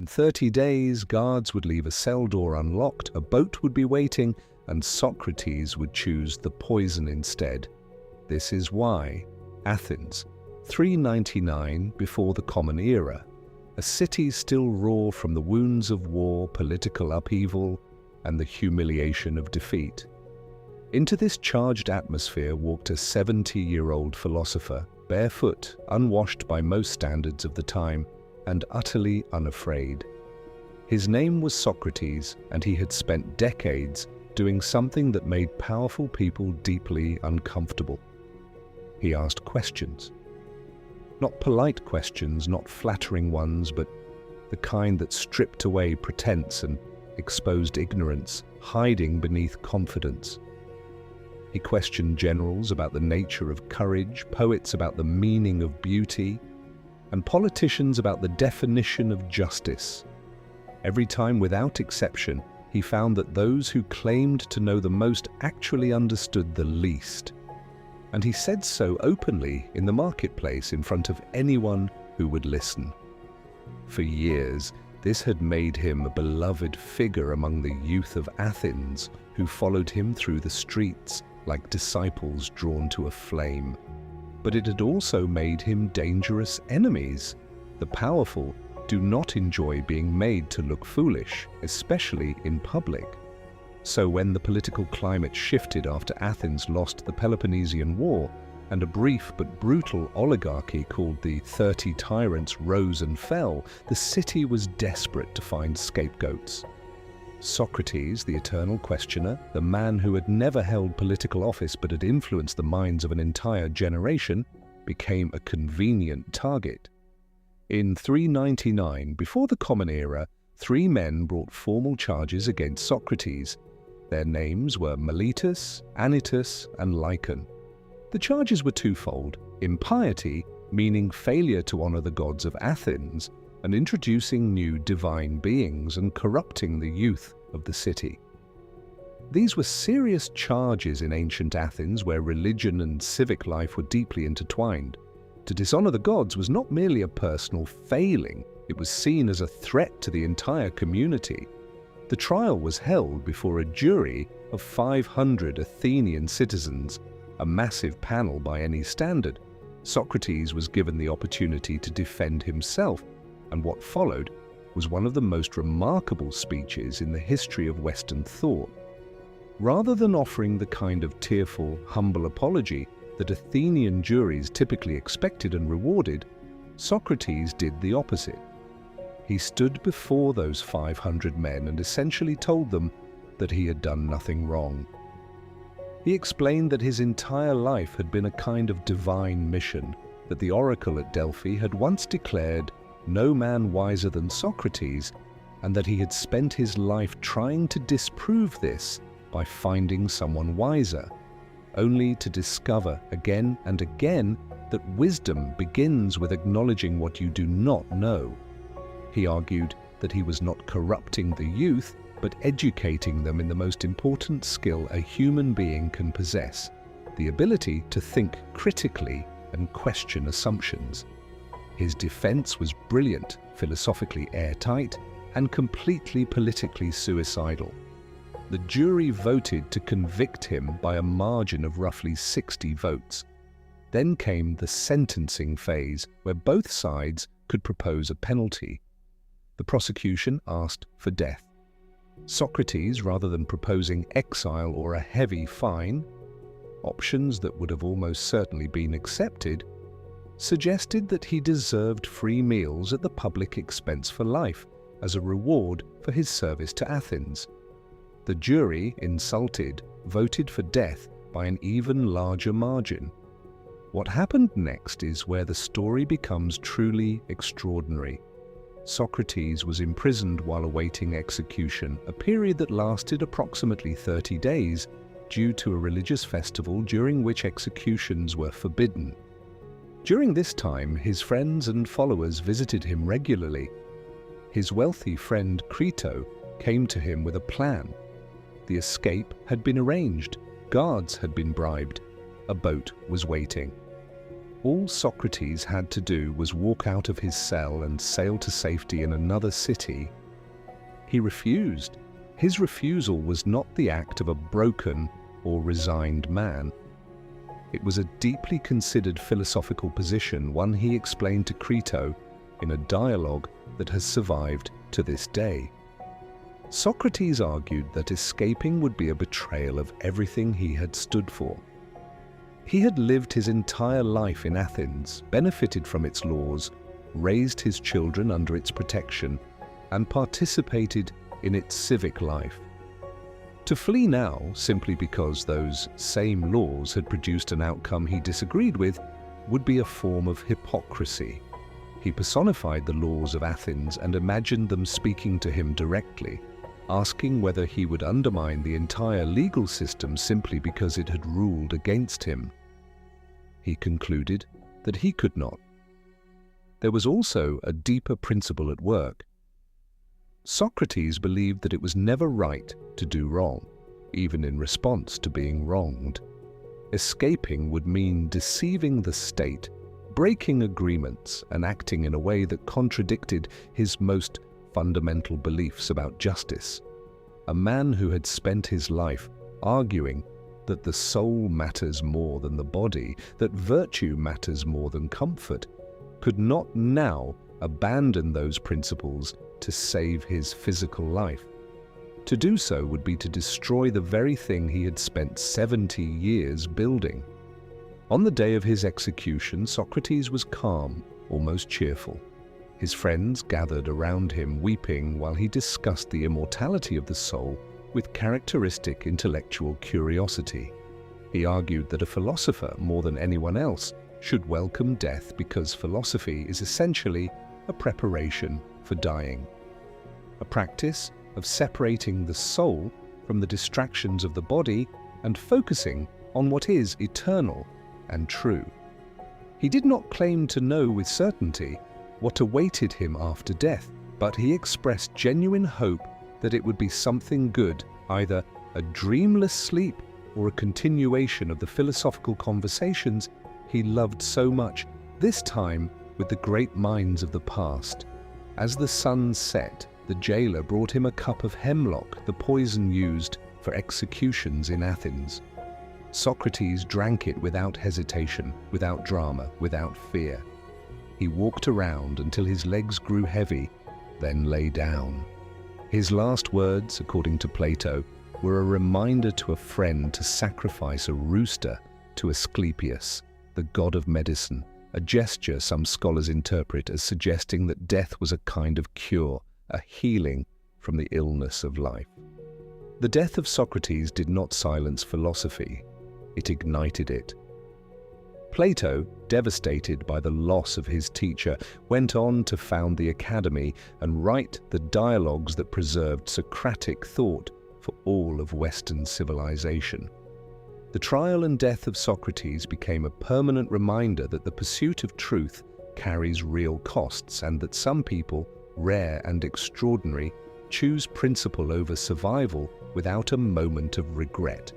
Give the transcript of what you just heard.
In 30 days, guards would leave a cell door unlocked, a boat would be waiting, and Socrates would choose the poison instead. This is why Athens, 399 before the Common Era, a city still raw from the wounds of war, political upheaval, and the humiliation of defeat. Into this charged atmosphere walked a 70-year-old philosopher, barefoot, unwashed by most standards of the time, and utterly unafraid. His name was Socrates, and he had spent decades doing something that made powerful people deeply uncomfortable. He asked questions. Not polite questions, not flattering ones, but the kind that stripped away pretense and exposed ignorance, hiding beneath confidence. He questioned generals about the nature of courage, poets about the meaning of beauty, and politicians about the definition of justice. Every time, without exception, he found that those who claimed to know the most actually understood the least. And he said so openly in the marketplace in front of anyone who would listen. For years, this had made him a beloved figure among the youth of Athens, who followed him through the streets like disciples drawn to a flame. But it had also made him dangerous enemies. The powerful do not enjoy being made to look foolish, especially in public. So when the political climate shifted after Athens lost the Peloponnesian War, and a brief but brutal oligarchy called the 30 Tyrants rose and fell, the city was desperate to find scapegoats. Socrates, the eternal questioner, the man who had never held political office but had influenced the minds of an entire generation, became a convenient target. In 399, before the Common Era, 3 men brought formal charges against Socrates. Their names were Miletus, Anytus, and Lycon. The charges were twofold: impiety, meaning failure to honor the gods of Athens, and introducing new divine beings and corrupting the youth of the city. These were serious charges in ancient Athens, where religion and civic life were deeply intertwined. To dishonor the gods was not merely a personal failing, it was seen as a threat to the entire community. The trial was held before a jury of 500 Athenian citizens, a massive panel by any standard. Socrates was given the opportunity to defend himself, and what followed was one of the most remarkable speeches in the history of Western thought. Rather than offering the kind of tearful, humble apology that Athenian juries typically expected and rewarded, Socrates did the opposite. He stood before those 500 men and essentially told them that he had done nothing wrong. He explained that his entire life had been a kind of divine mission, that the oracle at Delphi had once declared no man wiser than Socrates, and that he had spent his life trying to disprove this by finding someone wiser, only to discover again and again that wisdom begins with acknowledging what you do not know. He argued that he was not corrupting the youth, but educating them in the most important skill a human being can possess, the ability to think critically and question assumptions. His defense was brilliant, philosophically airtight, and completely politically suicidal. The jury voted to convict him by a margin of roughly 60 votes. Then came the sentencing phase, where both sides could propose a penalty. The prosecution asked for death. Socrates, rather than proposing exile or a heavy fine, options that would have almost certainly been accepted, suggested that he deserved free meals at the public expense for life as a reward for his service to Athens. The jury, insulted, voted for death by an even larger margin. What happened next is where the story becomes truly extraordinary. Socrates was imprisoned while awaiting execution, a period that lasted approximately 30 days due to a religious festival during which executions were forbidden. During this time, his friends and followers visited him regularly. His wealthy friend Crito came to him with a plan. The escape had been arranged, guards had been bribed, a boat was waiting. All Socrates had to do was walk out of his cell and sail to safety in another city. He refused. His refusal was not the act of a broken or resigned man. It was a deeply considered philosophical position, one he explained to Crito in a dialogue that has survived to this day. Socrates argued that escaping would be a betrayal of everything he had stood for. He had lived his entire life in Athens, benefited from its laws, raised his children under its protection, and participated in its civic life. To flee now, simply because those same laws had produced an outcome he disagreed with, would be a form of hypocrisy. He personified the laws of Athens and imagined them speaking to him directly, asking whether he would undermine the entire legal system simply because it had ruled against him. He concluded that he could not. There was also a deeper principle at work. Socrates believed that it was never right to do wrong, even in response to being wronged. Escaping would mean deceiving the state, breaking agreements, and acting in a way that contradicted his most fundamental beliefs about justice. A man who had spent his life arguing that the soul matters more than the body, that virtue matters more than comfort, could not now abandon those principles to save his physical life. To do so would be to destroy the very thing he had spent 70 years building. On the day of his execution, Socrates was calm, almost cheerful. His friends gathered around him, weeping while he discussed the immortality of the soul with characteristic intellectual curiosity. He argued that a philosopher, more than anyone else, should welcome death because philosophy is essentially a preparation for dying. A practice of separating the soul from the distractions of the body and focusing on what is eternal and true. He did not claim to know with certainty what awaited him after death, but he expressed genuine hope that it would be something good, either a dreamless sleep or a continuation of the philosophical conversations he loved so much, this time with the great minds of the past. As the sun set, the jailer brought him a cup of hemlock, the poison used for executions in Athens. Socrates drank it without hesitation, without drama, without fear. He walked around until his legs grew heavy, then lay down. His last words, according to Plato, were a reminder to a friend to sacrifice a rooster to Asclepius, the god of medicine, a gesture some scholars interpret as suggesting that death was a kind of cure, a healing from the illness of life. The death of Socrates did not silence philosophy, it ignited it. Plato, devastated by the loss of his teacher, went on to found the academy and write the dialogues that preserved Socratic thought for all of Western civilization. The trial and death of Socrates became a permanent reminder that the pursuit of truth carries real costs and that some people, rare and extraordinary, choose principle over survival without a moment of regret.